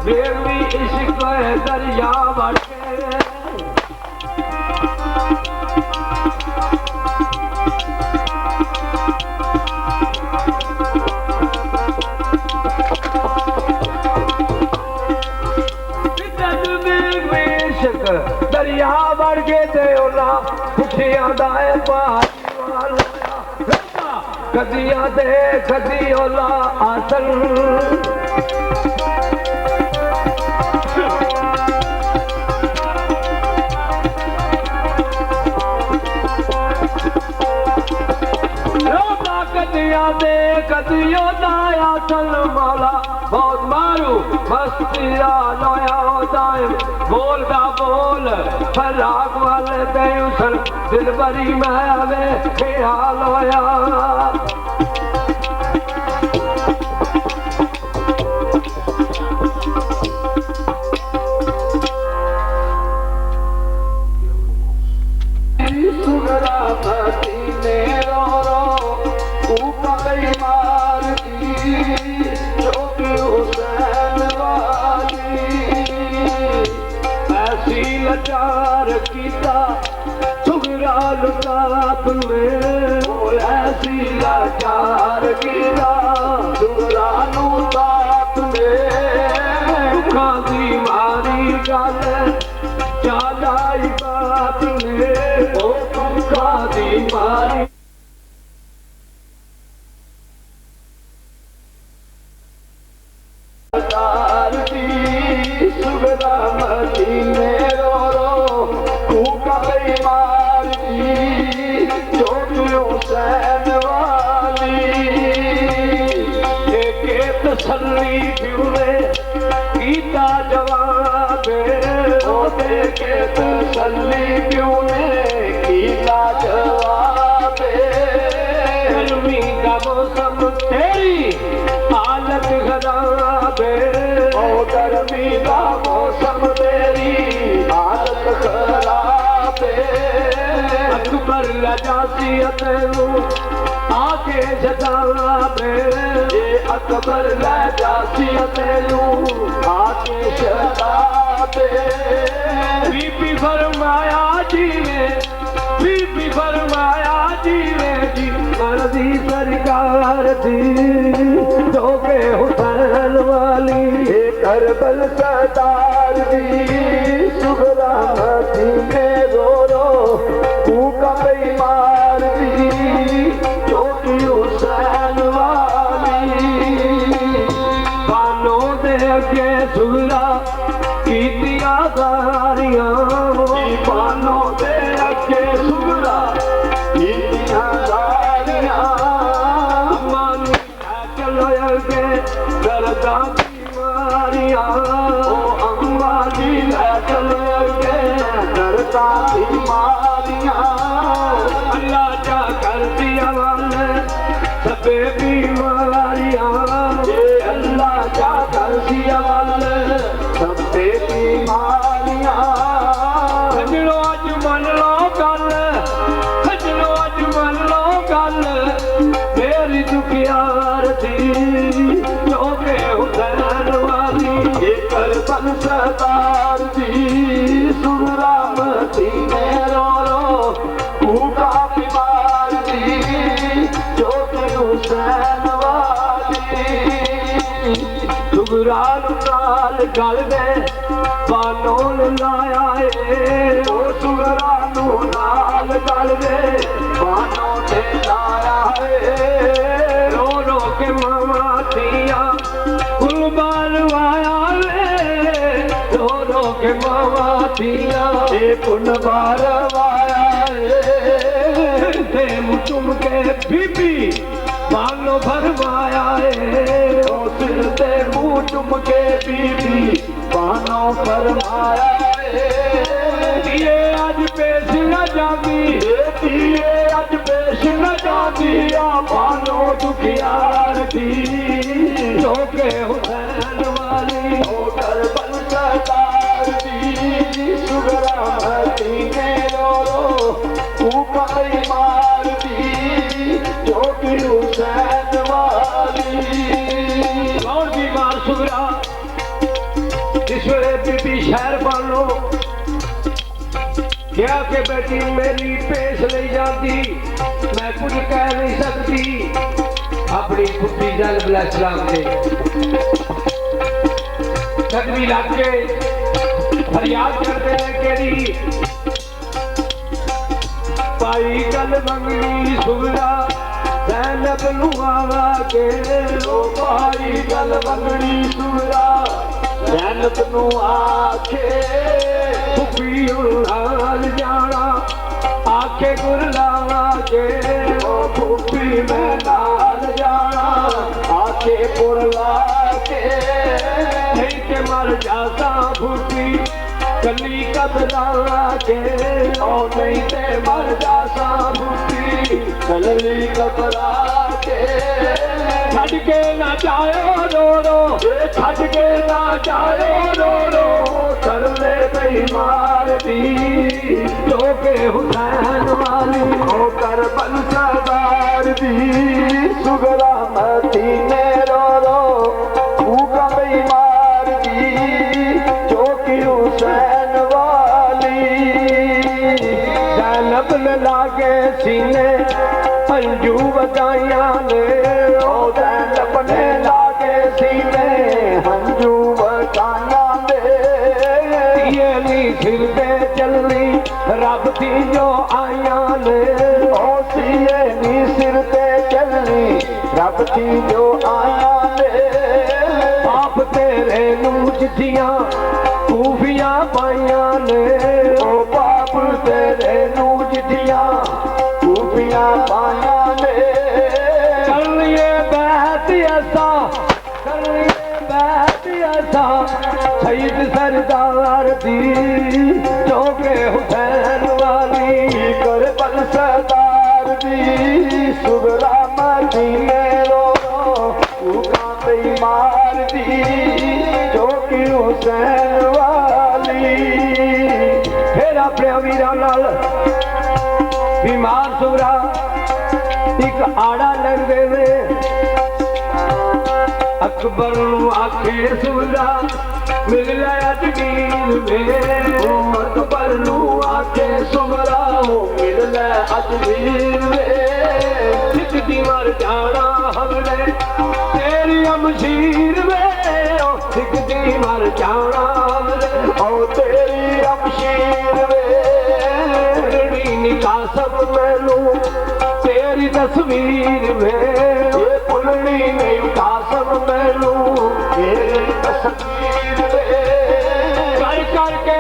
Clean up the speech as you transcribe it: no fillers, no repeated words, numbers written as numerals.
बेवी इश्क दरिया बढ़ के दरिया बढ़ के ते ओला पुठिया दाए पारी वाला कदिया दे कदी ओला आसन कदिया दे कदियो दाया सल मौला बहुत मारू मस्तिया लोया दाए बोल का बोल फराक वाले बेउसल दिल बरी में आवे ख्याल होया लाचार कीता सुगरा लुटा तुमने ऐसी लाचार कीता सुगरा लुटा तुमने दुखा दी मारी गल चालाई बात ने ओ दुखा दी मारी सुगरा मती ने तसल्ली क्यों गीता जवाब के तसल्ली क्यों गीता जवाब गर्मी का मौसम तेरी हालत खराब ओ गर्मी का मौसम तेरी हालत खराब अकबर लजासियत आके जताब अकबर लजासियत आके जताब बीबी फरमाया जी ने बीबी फरमाया जी ने जी मर्जी सरकार दी तो के हुसैन वाली करबल सरदार दी सुगरा मती में रो रो कूका बेईमान दी जो की हुसैन वाली बानों दे अगे सुगरा कीतियां गारियां बानों दे अगे सुगरा कीतियां गारियां मानू चलो अगे दर्दां बीमारियां ओ अम्मा जी लै चलो अगे दर्दां बीमारियां अल्लाह जा कर दिया वाले सबे बीमारियां ये अल्लाह जा कर दिया वाले सबे बीमारियां खजलो अज मन लो गल खजलो अज मन लो गल मेरी दुखियार थी जो के हुसैन वाली ये करबल सरदार दी सुगरा मती में रो रो कूका बीमार दी जो के हुसैन वाली सुगरा नाल गल दे बानोल लाया ओ सुगरा नाल गल दे बानों ने लाया रो रो के मामा थिया कुलबान वाया रो रो के मामा थिया कुलबार वाया चुम के बीबी बालो भरवाया ओ सिर ते मुँह चुम के बीबी बानो फरमाया दिए अज पेश न जाती दिए अज पेश न जाती बानो दुखियार थी जो के हुसैन वाली ओ करबल सरदार दी सुगरा मती ने रो रो कूका मार दी जो कि हुसैन वाली कौन बीमार सुगरा इस वे बीबी शहर वालों क्या के बेटी मेरी पेश नहीं जाती, मैं कुछ कह नहीं सकती। अपनी पुत्री जल सलाम दे कदमी लग के फरियाद करते हैं केड़ी पाई गल मंगनी सुगरा ज़ैनब नू आवा के ओ पाई गल मंगनी सुगरा ज़ैनब नू आखे फुफी हाल जाना आखे गुरलावा के ओ फुफी मैं नाल जाना आखे पुरला के नहीं के मर जाता फुफी कली कदला के ओ नहीं ते मर जाता फुफी कली कदला के छड़ के ना जाओ रो रो छड़ के ना जाओ रो रो कर ले बेईमान दी जो के हुसैन वाली ओ कर बल सरदार दी सुगरा मदीने रो रो तू का बेईमान दी जो कि हुसैन वाली ज़ैनब ने लागे सीने अंजू बजाइया ने ओ ज़ैनब ने लागे सीने अंजू बजाइया ये नी सिर पे चलनी रब थी जो आया ने ओ सिए नी सिर पे चलनी रब थी जो आया ने आप तेरे नू चिट्ठियां खूफियां पाइया ने ओ बाप तेरे नू चिट्ठियां खूफियां पाइया ने कर लिए बैत ऐसा कर लिए बैत ऐसा शहीद सरदार दी जो के हुसैन वाली कर बल सरदार दी सुगरा मदीने रो तू का बेईमान दी जो कि हुसैन वाली। फिर अपने अमीरा नाल बीमार सुगरा एक आड़ा लग गए अकबर नू आखे सुगरा मिल गया अजमीर में ओ अकबर नू आखे सुगरा मिल गया अजमीर में सिकदी मर जाना हमने तेरी अमशीर में ओ सिकदी मर जाना हमने ओ तेरी अमशीर में निकाह सब मैनू तेरी तस्वीर में ये पुलनी नहीं उठा सब मैनू तेरी तस्वीर में कर करके